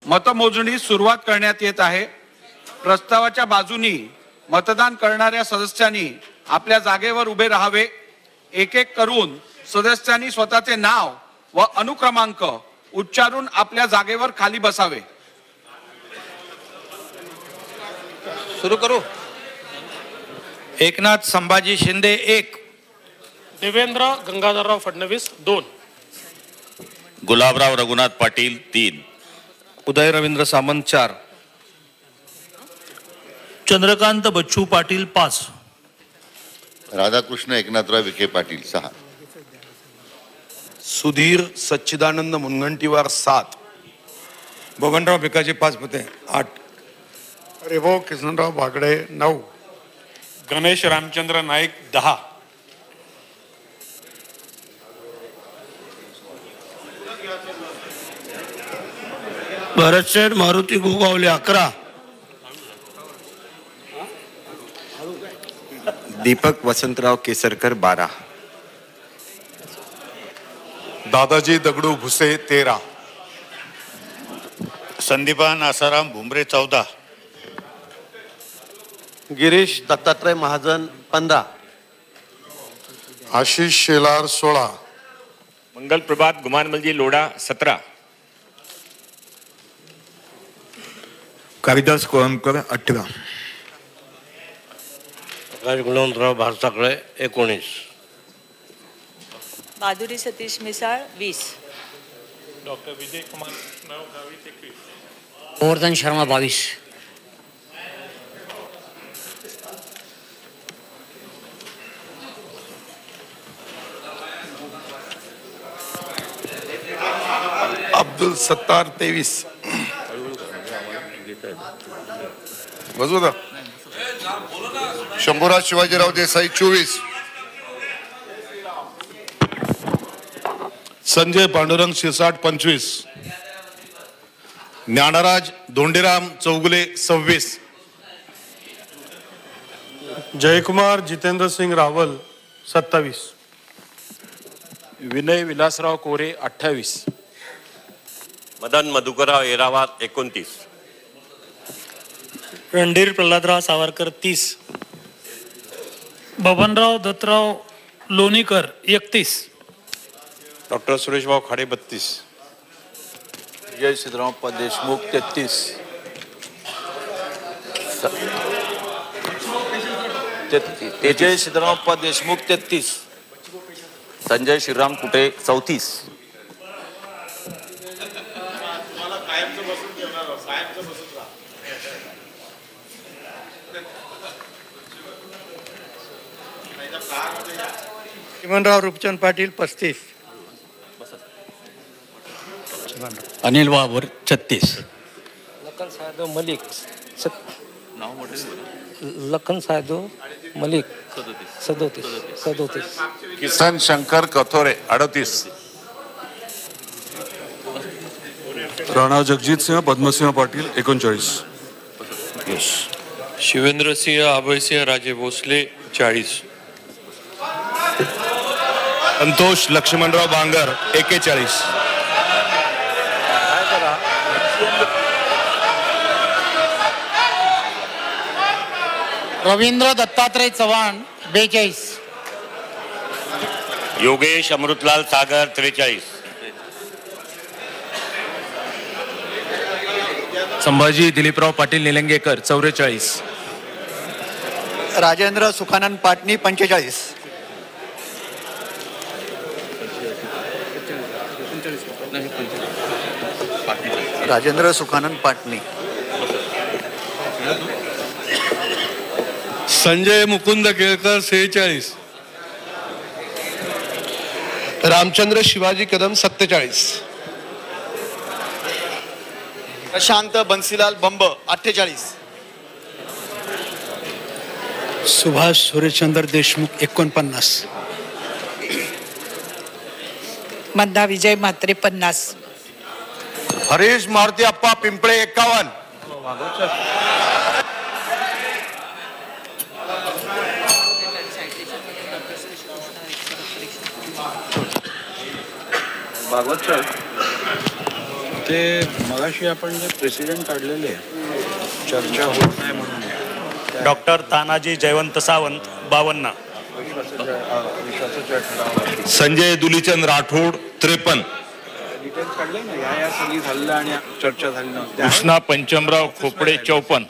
मतमोजणी सुरुवात करण्यात येत आहे. प्रस्तावाच्या बाजूनी मतदान करणाऱ्या सदस्यांनी आपल्या जागेवर उभे राहावे. एक एक करून सदस्यांनी स्वतःचे नाव व अनुक्रमांक उच्चारून आपल्या जागेवर खाली बसावे. सुरू करू. एकनाथ संभाजी शिंदे 1, देवेंद्र गंगाधरराव फडणवीस 2, गुलाबराव रघुनाथ पाटील 3, उदय रवींद्र सामंत 4, चंद्रकांत बच्चू पाटील 5, राधाकृष्ण एकनाथराव विखे पाटील 6, सुधीर सच्चिदानंद मुनगंटीवार 7, बबनराव भिकाजी पाचपुते 8, हरिभाऊ किसनराव बागडे 9, गणेश रामचंद्र नाईक 10, भरतशेठ मारुती गोगावले 11, दीपक वसंतराव केसरकर 12, दादाजी दगडू भुसे 13, संदीपान आसाराम भुमरे 14, गिरीश दत्तात्रय महाजन 15, आशिष शेलार 16, मंगल प्रभात गुमानमलजी लोढ़ा 17, कालिदास कोळंबकर 18, प्रकाश गुणवंतराव भारसाकळे 19, माधुरी सतीश मिसाळ 20, डॉक्टर विजय कुमार गावित 21, गोवर्धन शर्मा 22, अब्दुल सत्तार 23, बजू शंभूराज शिवाजीराव देसाई 24, संजय पांडुरंग शिरसाट 25, ज्ञानराज धोंडीराम चौगुले 26, जयकुमार जितेंद्र सिंग रावल 27, विनय विलासराव कोरे 28, मदन मधुकरराव एरावात 29, रणधीर प्रल्हादराव सावरकर 30, बबनराव दत्तराव लोणीकर 31, डॉक्टर सुरेशभाऊ खाडे 32, विजय सिद्धरामप्पा देशमुख 33, विजय सिद्धरामप्पा देशमुख 33, संजय श्रीराम कुटे 34, चिमनराव रूपचंद पाटील 35, अनिल बाबर 36, लखन सायदो मलिक लखन सायदो मलिक 37, किसन शंकर कथोरे 38, राणा जगजीत सिंह पद्मसिंह पाटील 39, शिवेंद्र सिंह अभयसिंह राजे भोसले 40, संतोष लक्ष्मणराव बांगर 41, रवींद्र दत्तात्रय चव्हाण 42, योगेश अमृतलाल सागर 43, संभाजी दिलीपराव पाटील निलंगेकर 44, राजेंद्र सुखानंद पाटणी 45, राजेंद्र सुखानंद पाटणी, संजय मुकुंद केळकर 46, रामचंद्र शिवाजी कदम 47, प्रशांत बन्सीलाल बंब 48, सुभाष सूर्यचंद्र देशमुख 49, मंदा विजय म्हात्रे 50, हरीश मारुती अप्पा पिंपळे 51, ते मगाशी आपण जे प्रेसिडेंट काढलेले चर्चा होत नाही म्हणून डॉक्टर तानाजी जयवंत सावंत 52. संजय दुलीचंद राठोड 53. डिटेल्स काढले ना या सगळी झालेलं आणि चर्चा झाली नव्हती. कृष्णा पंचमराव खोपडे 54.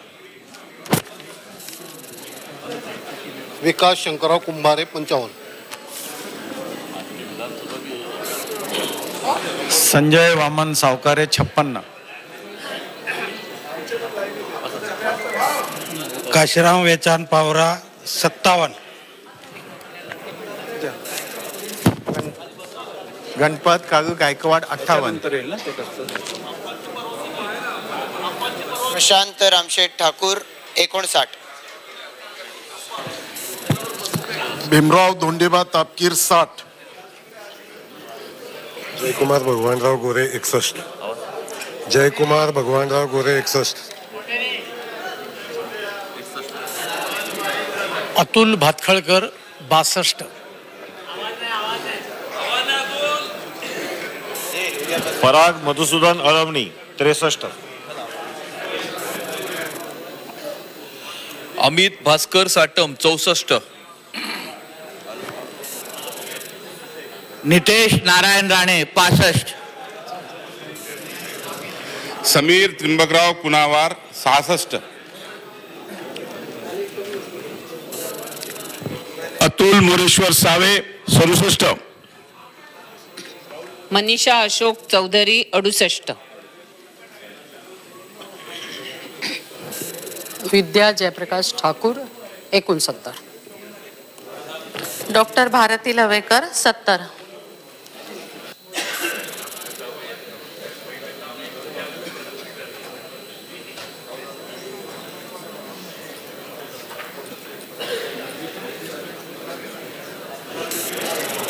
विकास शंकरराव कुंभारे 55. संजय वामन सावकारे 56. काशीराम वेचान पावरा 57. गणपत काळू गायकवाड 58. नंतर येईल ना ते कसं. प्रशांत रामशेठ ठाकूर 59. भीमराव धोंडेबा तापकीर 60. जयकुमार भगवानराव गोरे 61. जयकुमार भगवानराव गोरे 61. अतुल भातखळकर 62. पराग मधुसूदन अळवणी 63. अमित भास्कर साटम 64. नितेश नारायण राणे 65. समीर त्रिंबकराव कुणावार 66. अतुल मोरेश्वर सावे 67. मनीषा अशोक चौधरी 68. विद्या जयप्रकाश ठाकूर 69. डॉक्टर भारती लवेकर 70.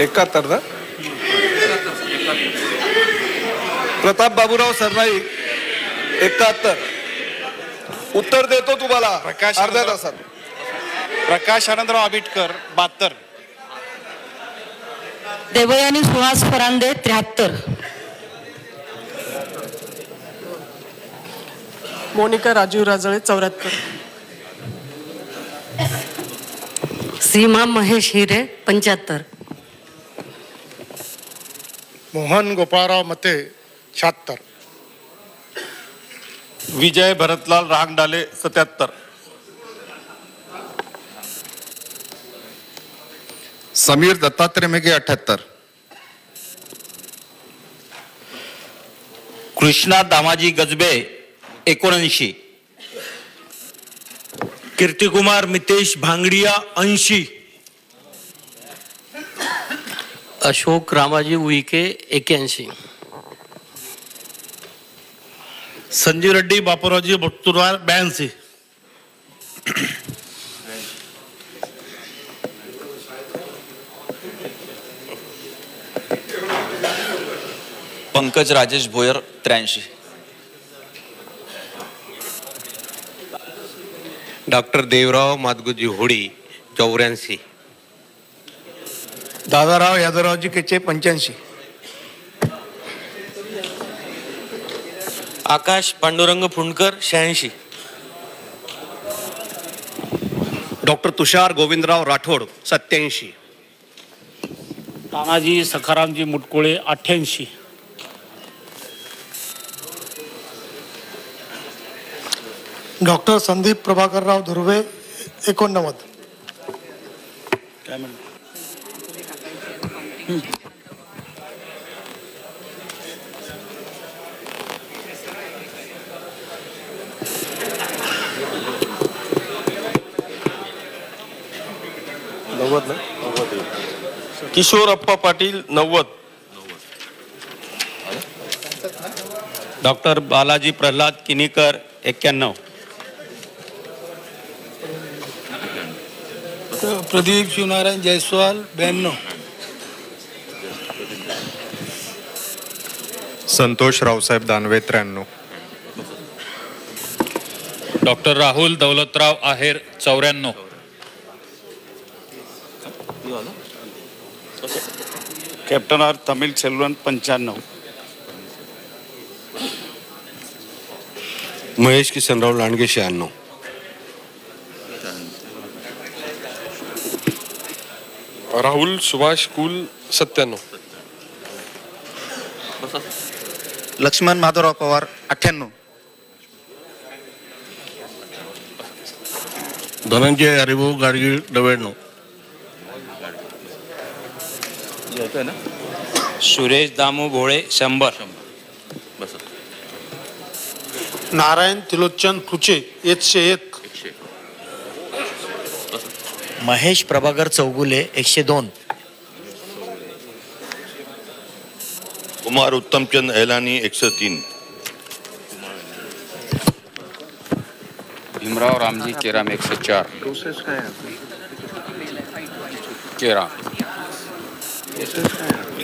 एकाहत्तर ना. प्रताप बाबूराव सरनाईक 71. उत्तर देतो तुम्हाला अर्ध्या तासात. प्रकाश आनंदराव आबिटकर 72. देवयानी सुहास फरांदे 73. मोनिका राजीव राजळे 74. सीमा महेश हिरे 75. मोहन गोपाळराव मते 76. विजय भरतलाल रहांगडाले 77. समीर दत्तात्रय मेघे 78. कृष्णा दामाजी गजबे 79. कीर्तिकुमार मितेश भांगडिया 80. अशोक रामाजी उईके 81. संजीव रेड्डी बापूरावजी बट्टुरवार 82. पंकज राजेश भोयर 83. डॉक्टर देवराव मादगुजी होडी 84. दादाराव यादवरावजी केचे 85. आकाश पांडुरंग फुंडकर 86. डॉक्टर तुषार गोविंदराव राठोड 87. तानाजी सखारामजी मुटकुळे 88. डॉक्टर संदीप प्रभाकरराव धुर्वे 89. काय म्हणतो किशोर अप्पा Patil 90. Doctor Balaji Pralhad Kinikar 91. Pradeep Shivnarayan Jaiswal 92. Santosh Raosaheb Danve 93. Doctor Rahul Daulatrao Aher 94. Captain R Tamil Selvan 95. Mahesh Kisanrao Landge 96. Rahul Subhash Kul 97. Laxman Madhavrao Pawar 98. Dhananjay Haribhau Gadgil 99. Suresh Damu Bhole 100. Narayan Tilochan Phuche 101. Mahesh Prabhakar Chougule 102. Kumar Uttamchand Elani 103. Bhimrao Ramji Keram 104. Keram.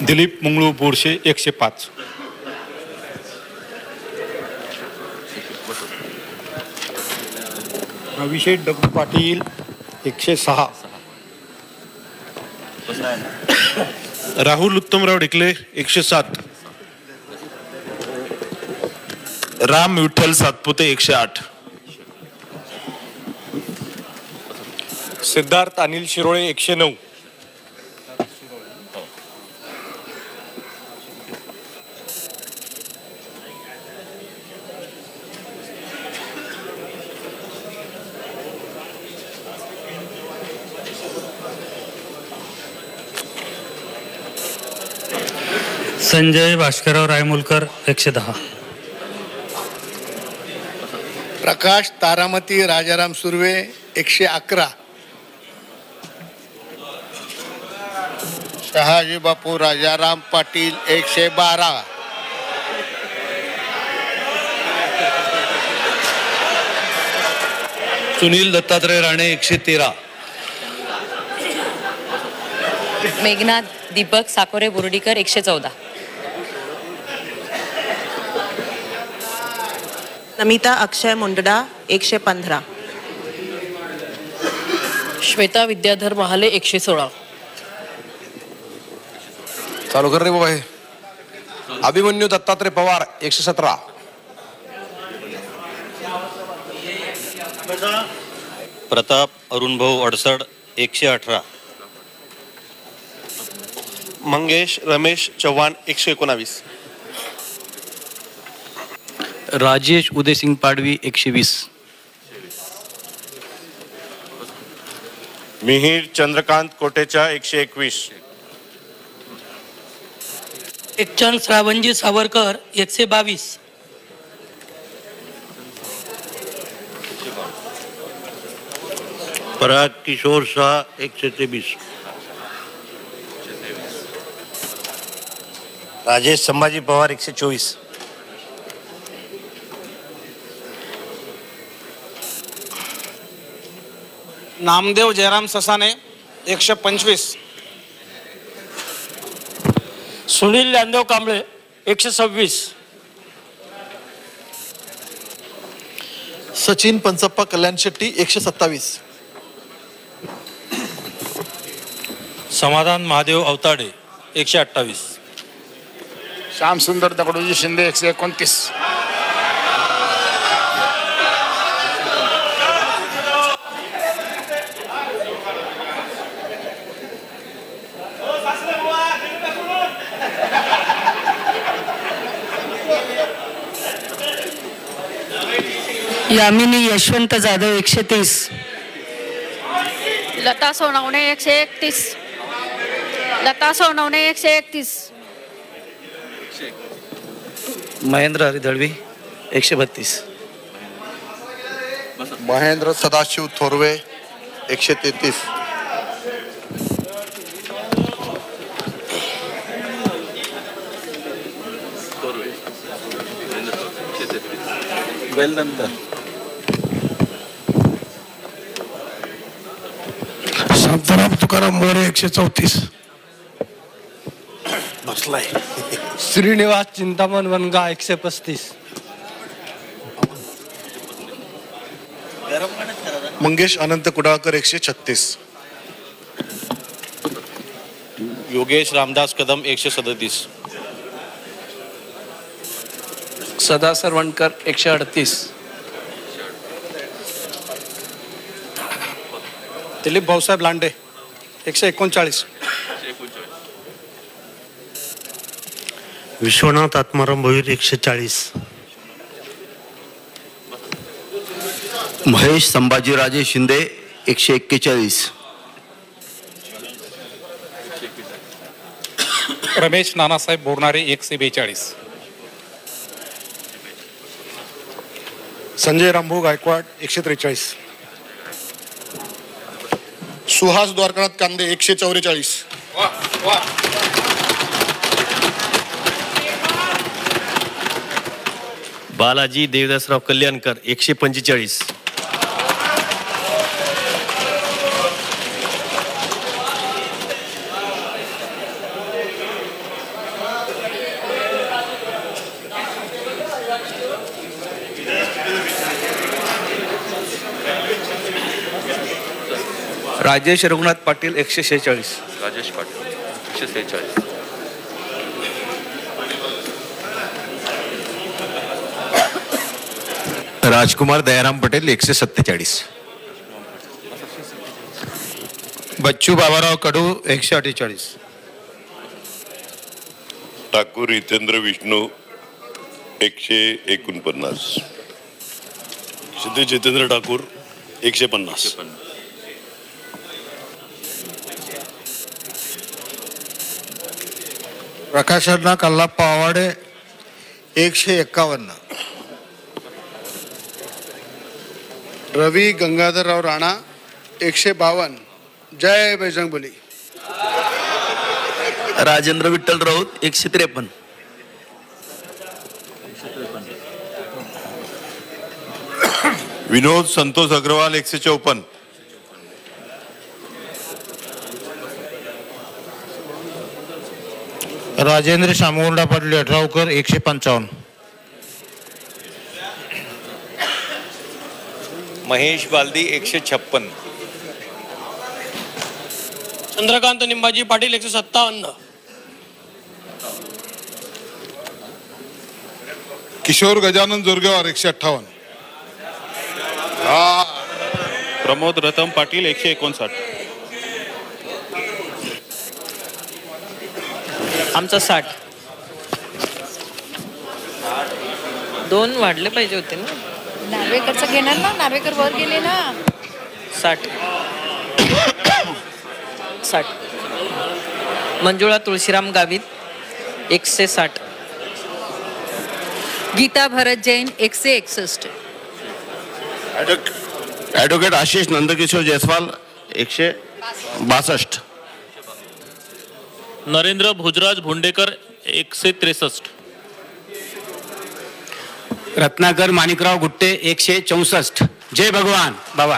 Dilip Manglu Borshe 105. Abhishek Dagdu Patil 106. Rahul Uttamrao Dhikle 107. Ram Vitthal Satpute 108. Siddharth Anil Shirole 109. Sanjay Bhaskarrao Raimulkar 110. प्रकाश तारामती राजाराम सुर्वे 111. शहाजी बापू राजाराम पाटील 112. सुनील दत्तात्रय राणे 113. मेघनाथ दीपक साकोरे बोर्डीकर 114. नमिता अक्षय मुंडडा 115. श्वेता विद्याधर महाले 116. चालू कर रे बाबा हे. अभिमन्यू दत्तात्रय पवार 117. प्रताप अरुणभाऊ अडसड 118. मंगेश रमेश चव्हाण 119. राजेश उदयसिंग पाडवी 120. मिहीर चंद्रकांत कोटेचा 121. एकचंद श्रावणजी सावरकर 122. पराग किशोर शाह 123. राजेश संभाजी पवार 124. नामदेव जयराम ससाने 125. सुनील लांदेव कांबळे 126. सचिन पंचप्पा कल्याण शेट्टी 127. समाधान महादेव अवताडे 128. श्यामसुंदर दगडूजी शिंदे 129. यामिनी यशवंत जाधव 130. लता सोनवणे 131. लता सोनवणे 131. महेंद्र हरिदळवी 132. महेंद्र सदाशिव थोरवे 133. शांताराम तुकाराम मोरे 134. बसलाय. श्रीनिवास चिंतामण वनगा 135. मंगेश अनंत कुडाळकर 136. योगेश रामदास कदम 137. सदा सरवणकर 138. दिलीप भाऊसाहेब लांडे 139. विश्वनाथ आत्माराम भोईर 140. महेश संभाजीराजे शिंदे 141. रमेश नानासाहेब बोरणारे 142. संजय रामभाऊ गायकवाड 143. सुहास द्वारकानाथ कांदे 144. बालाजी देवदासराव कल्याणकर 145. राजेश रघुनाथ पाटील 146. राजेश पाटील 146. राजकुमार दयाराम पटेल 147. बच्चू बाबाराव कडू 148. ठाकूर हितेंद्र विष्णू 149. सिद्धू जितेंद्र ठाकूर 150. प्रकाशना कल्लाप्पा आवाडे 151. रवी गंगाधरराव राणा 152. जय बजरंगबली. राजेंद्र विठ्ठल राऊत 153. विनोद संतोष अग्रवाल 154. राजेंद्र शामगोंडा पाटील अठरावकर 155. महेश बालदी 156. चंद्रकांत निंबाजी पाटील 157. किशोर गजानन जोरगेवार 158. प्रमोद रतन पाटील 159. आमचा 60. 2 वाढले पाहिजे होते ना. नार्वेकरचं घेणार ना, नार्वेकर वर गेले ना. 60. मंजुळा तुळशीराम गावित 160. गीता भरत जैन 161. ॲडव्होकेट आशिष नंदकिशोर जयस्वाल 162. नरेंद्र भोजराज भोंडेकर 163. रत्नाकर माणिकराव गुट्टे 164. जय भगवान बाबा.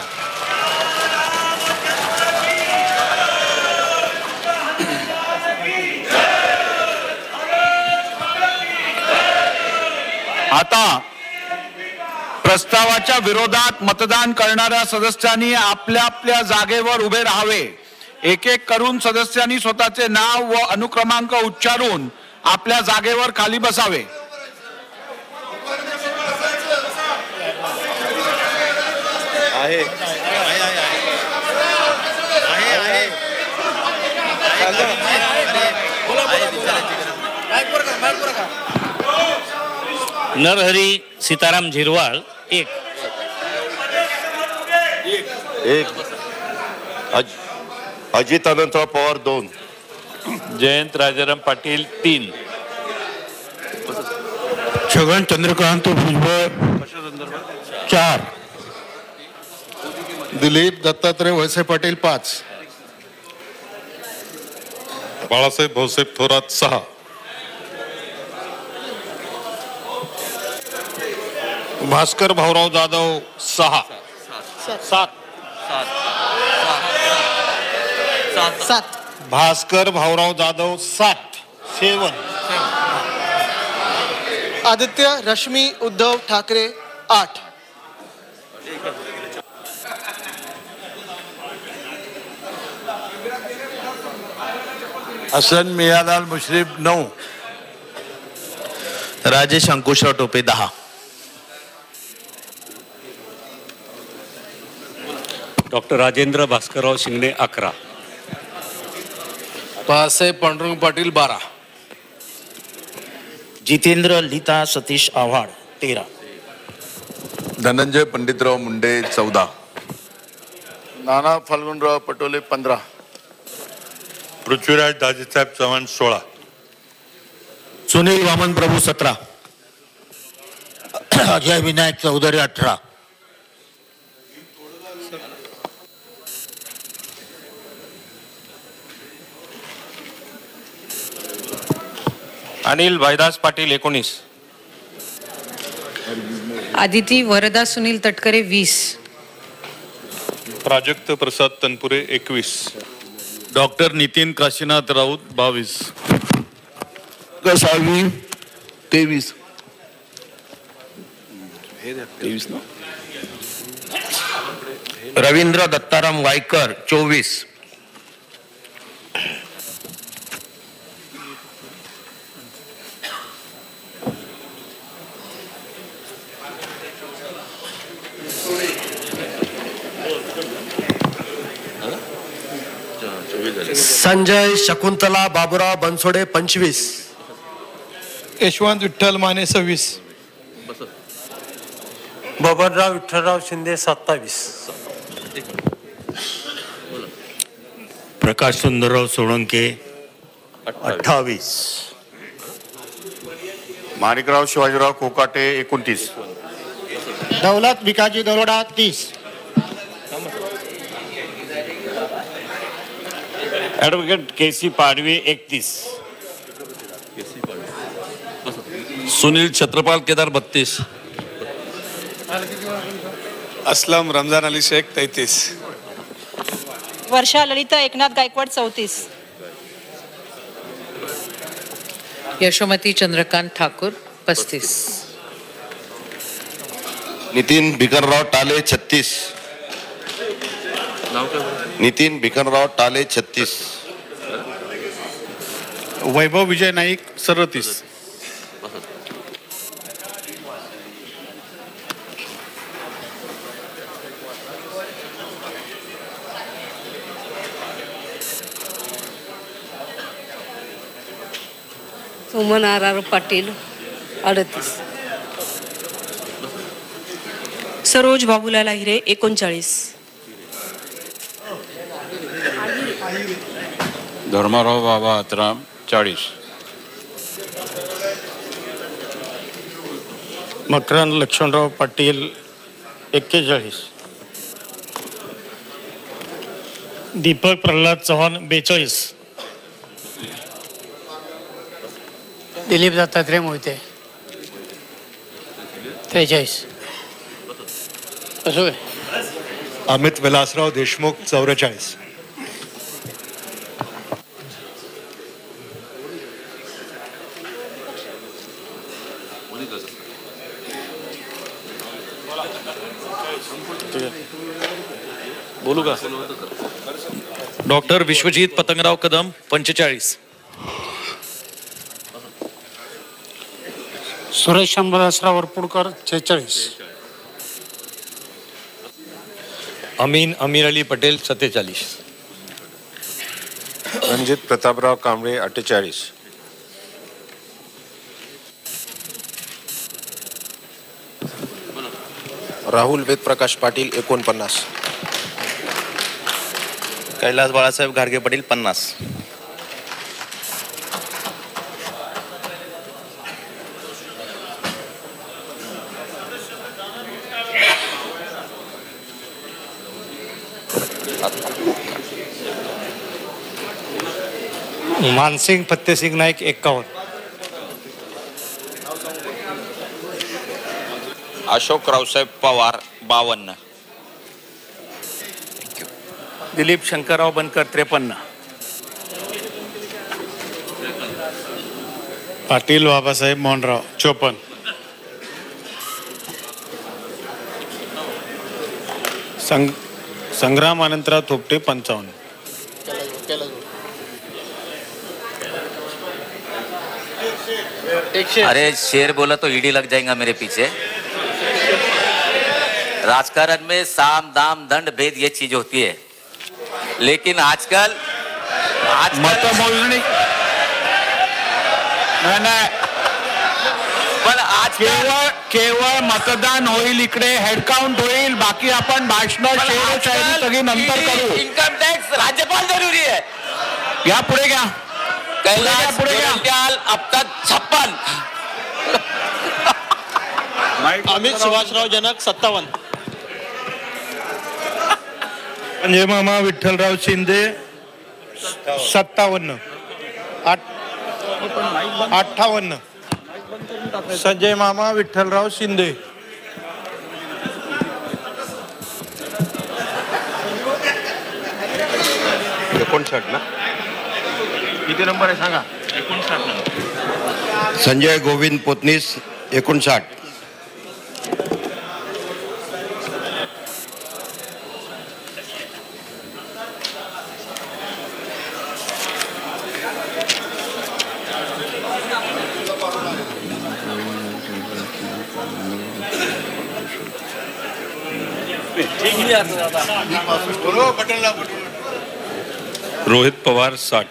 आता प्रस्तावाच्या विरोधात मतदान करणाऱ्या सदस्यांनी आपल्या आपल्या जागेवर उभे राहावे. एक एक करून सदस्यांनी स्वतःचे नाव व अनुक्रमांक उच्चारून आपल्या जागेवर खाली बसावे. नरहरी सीताराम झिरवाळ 1. अजित अनंतराव पवार 2. जयंत राजाराम पाटील 3. छगन चंद्रकांत भुजबळ 4. दिलीप दत्तात्रय वळसे पाटील 5. बाळासाहेब भाऊसाहेब थोरात 6. भास्कर भाऊराव जाधव 6. 7. भास्कर भाऊराव जाधव 7. 7. आदित्य रश्मी उद्धव ठाकरे 8. हसन मियालाल मुश्रीफ 9. राजेश अंकुशराव टोपे 10. डॉक्टर राजेंद्र भास्करराव शिंगणे 11. बाळासाहेब पांडुरंग पाटील 12. जितेंद्र लिता सतीश आव्हाड 13. धनंजय पंडितराव मुंडे 14. नाना फाल्गुनराव पटोले 15. पृथ्वीराज दाजीसाहेब चव्हाण 16. सुनील वामन प्रभू 17. अजय विनायक चौधरी 18. अनिल भाईदास पाटील 19. आदिती वरदा सुनील तटकरे 20. प्राजक्त प्रसाद तनपुरे 21. डॉक्टर नितीन काशीनाथ राऊत 22. कसावी 23. रवींद्र दत्ताराम वायकर 24. संजय शकुंतला बाबुराव बनसोडे 25. यशवंत विठ्ठल माने 26. बबनराव विठ्ठलराव शिंदे 27. प्रकाश सुंदरराव सोळंके 28. माणिकराव शिवाजीराव कोकाटे 29. दौलत भिकाजी दरोडा 30. ॲडव्होकेट केसी पाडवी 31. सुनील छत्रपाल केदार 32. असलम रमजान अली शेख 33. वर्षा ललिता एकनाथ गायकवाड 34. यशोमती चंद्रकांत ठाकूर 35. नितीन भिकनराव टाले 36. नितीन भिकनराव टाले 36. वैभव विजय नाईक 37. सुमन आर पाटील 38. सरोज बाबूलाल हिरे 39. धर्माराव बाबा आत्राम 40. मकरंद लक्ष्मणराव पाटील 41. दीपक प्रल्हाद चव्हाण 42. दिलीप दत्तात्रय मोहिते 43. अमित विलासराव देशमुख 44. बोलू का? डॉक्टर विश्वजीत पतंगराव कदम 45. सुरेश अंबादासराव वरपुडकर 46. अमीन अमीर अली पटेल 47. रणजित प्रतापराव कांबळे 48. राहुल वेदप्रकाश पाटील 49. कैलास बाळासाहेब घारगे पाटील 50. मानसिंग फत्तेसिंग नाईक 51. अशोक रावसाहेब पवार 52. दिलीप शंकरराव बनकर 53. पाटील बाबासाहेब मोहनराव 54. संग्राम अनंतराव थोपटे 55. अरे शेर बोला तो ईडी लग जाएगा मेरे पीछे. राजकारण में साम दाम दंड भेद ये चीज होती है, लेकिन आजकल मतमोजणी नाही, पण आज केवळ मतदान होईल, इकडे हेडकाउंट होईल, बाकी आपण भाषण शेअर सगळी नंतर करू. इनकम टॅक्स राज्यपाल जरूरी है. घ्या पुढे घ्या. कैलाश गोरंट्याल अब तक 56. अमित सुभाषराव जनक 57. संजय मामा विठ्ठलराव शिंदे 57. 58. संजय मामा विठ्ठलराव शिंदे 59 ना. किती नंबर आहे सांगा. 59 नंबर. संजय गोविंद पोतनीस 59. रोहित पवार 60.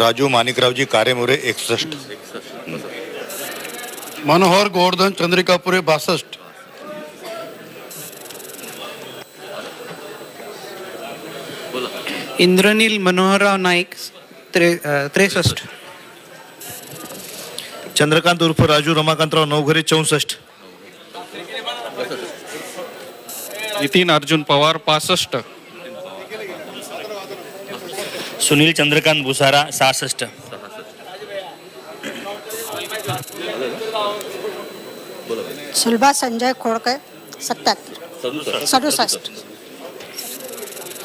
राजू माणिकरावजी कारेमोरे 61. मनोहर गोवर्धन चंद्रिकापुरे 62. इंद्रनील मनोहरराव नाईक 63. चंद्रकांत उर्फ राजू रमाकांतराव नवघरे 64. नितीन अर्जुन पवार 65. सुनील चंद्रकांत भुसारा 66. सुलभा संजय खोडके 77. 67.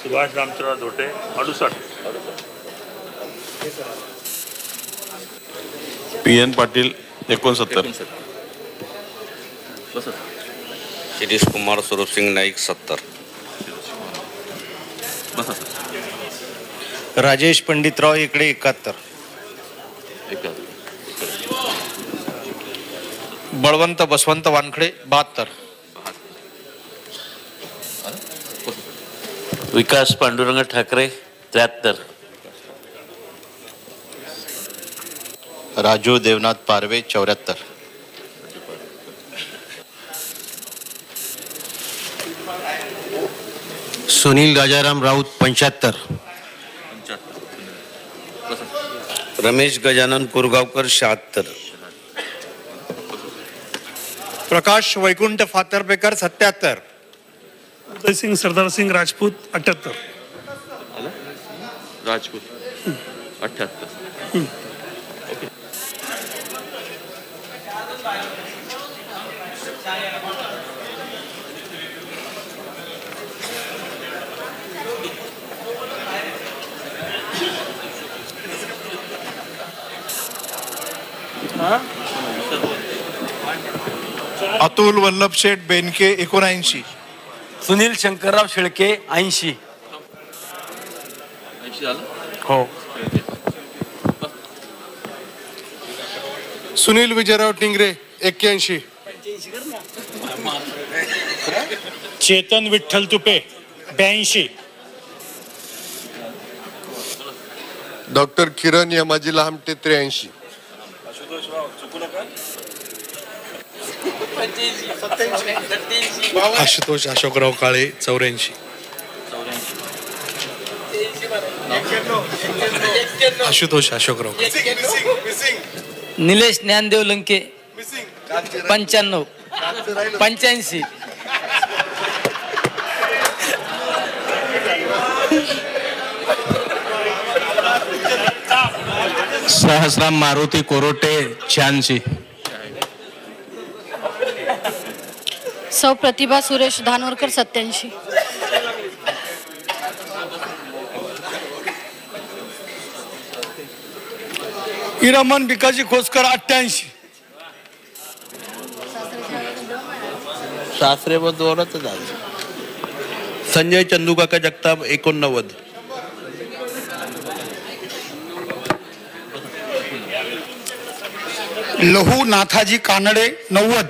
सुभाष रामचंद्र धोटे 68. PN पाटील 69. शिरीष कुमार स्वरूप सिंग नाईक 70. राजेश पंडितराव इकडे 71. बळवंत बसवंत वानखडे 72. विकास पांडुरंग ठाकरे 73. राजू देवनाथ पारवे 74. सुनील राजाराम राऊत 75. रमेश गजानन कुरगावकर 76. प्रकाश वैकुंठ फातर्पेकर 77. उदयसिंग सरदार सिंग राजपूत 78. राजपूत 78. अतुल वल्लभ शेठ बेनके 79. सुनील शंकरराव शेळके 80. हो. सुनील विजयराव टिंगरे 81. चेतन विठ्ठल तुपे 82. डॉक्टर किरण यमाजी लहामटे 83. आशुतोष अशोकराव काळे 84. आशुतोष अशोकराव निलेश ज्ञानदेव लंके 95. 85. सहस्राम मारुती कोरोटे 86. सौ प्रतिभा सुरेश धानोरकर 87. हिरामन भिकाजी खोसकर 88. सासरे व दोरच झाले. संजय चंदूकाका जगताप 89. लहू नाथाजी कानडे 90.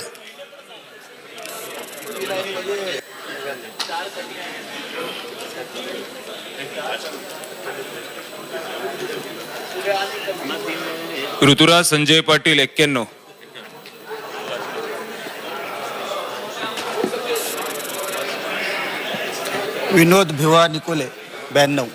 ऋतुराज संजय पाटील 91. विनोद भिवा निकोले 92.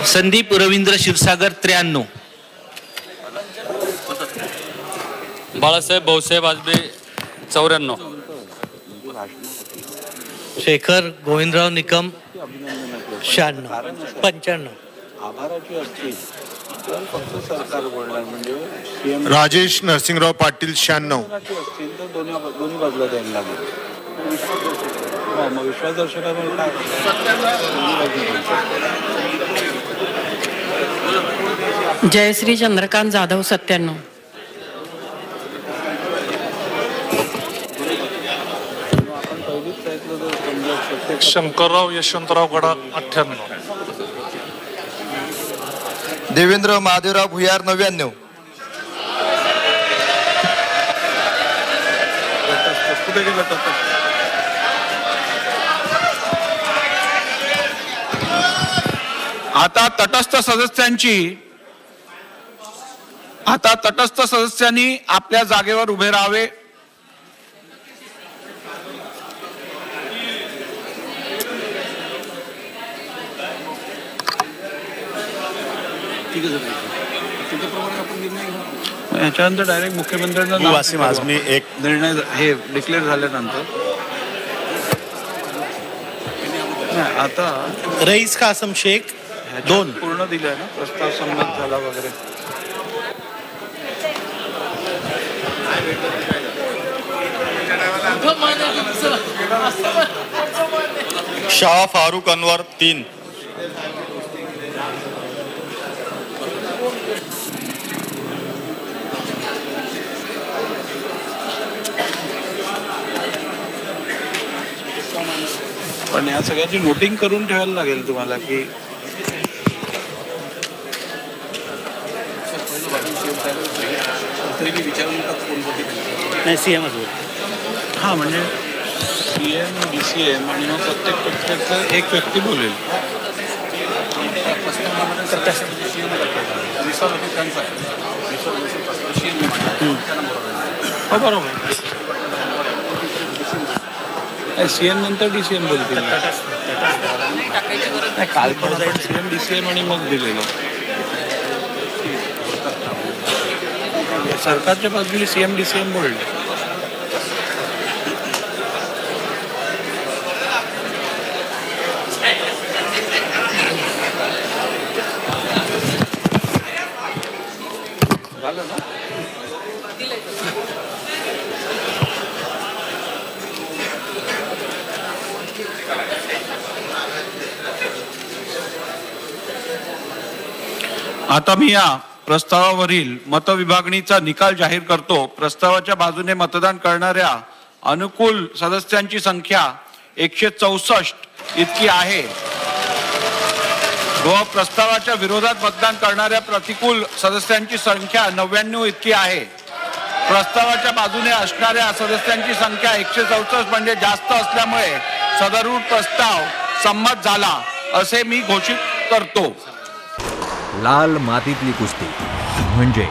संदीप रवींद्र क्षीरसागर 93. बाळासाहेब भाऊसाहेब आजबे 94. शेखर गोविंदराव निकम 96. 95. राजेश नरसिंगराव पाटील 96. दोन्ही बाजूला द्यायला लागेल. मग विश्वासदर्शकावर काय जयश्री चंद्रकांत जाधव 97. शंकरराव यशवंतराव गडाख 98. देवेंद्र महादेवराव भुयार 99. कुठे गेलं तर आता तटस्थ सदस्यांनी आपल्या जागेवर उभे राहावे. याच्यानंतर डायरेक्ट मुख्यमंत्र्यांना वासिम आझमी 1. निर्णय हे डिक्लेअर झाल्यानंतर आता रईस कासम शेख 2. पूर्ण दिलंय ना, प्रस्ताव संमत झाला वगैरे. शाह फारूक अनवर 3. पण या सगळ्याची नोटिंग करून ठेवायला लागेल तुम्हाला की हा म्हणजे CM DCM आणि मग प्रत्येक पक्षाचं एक व्यक्ती बोलेल. हो बरोबर. CM नंतर DCM बोलतील. काल पण आपण CM DCM आणि मग दिलेलं. सरकारच्या बाजूने CM DCM बोलले. झालं ना. आता मी या प्रस्तावावरील मतविभागणीचा निकाल जाहीर करतो. प्रस्तावाच्या बाजूने मतदान करणाऱ्या अनुकूल सदस्यांची संख्या 164 इतकी आहे व प्रस्तावाच्या विरोधात मतदान करणाऱ्या प्रतिकूल सदस्यांची संख्या 99 इतकी आहे. प्रस्तावाच्या बाजूने असणाऱ्या सदस्यांची संख्या 164 म्हणजे जास्त असल्यामुळे सदरूढ प्रस्ताव संमत झाला असे मी घोषित करतो. लाल मातीतली कुस्ती म्हणजे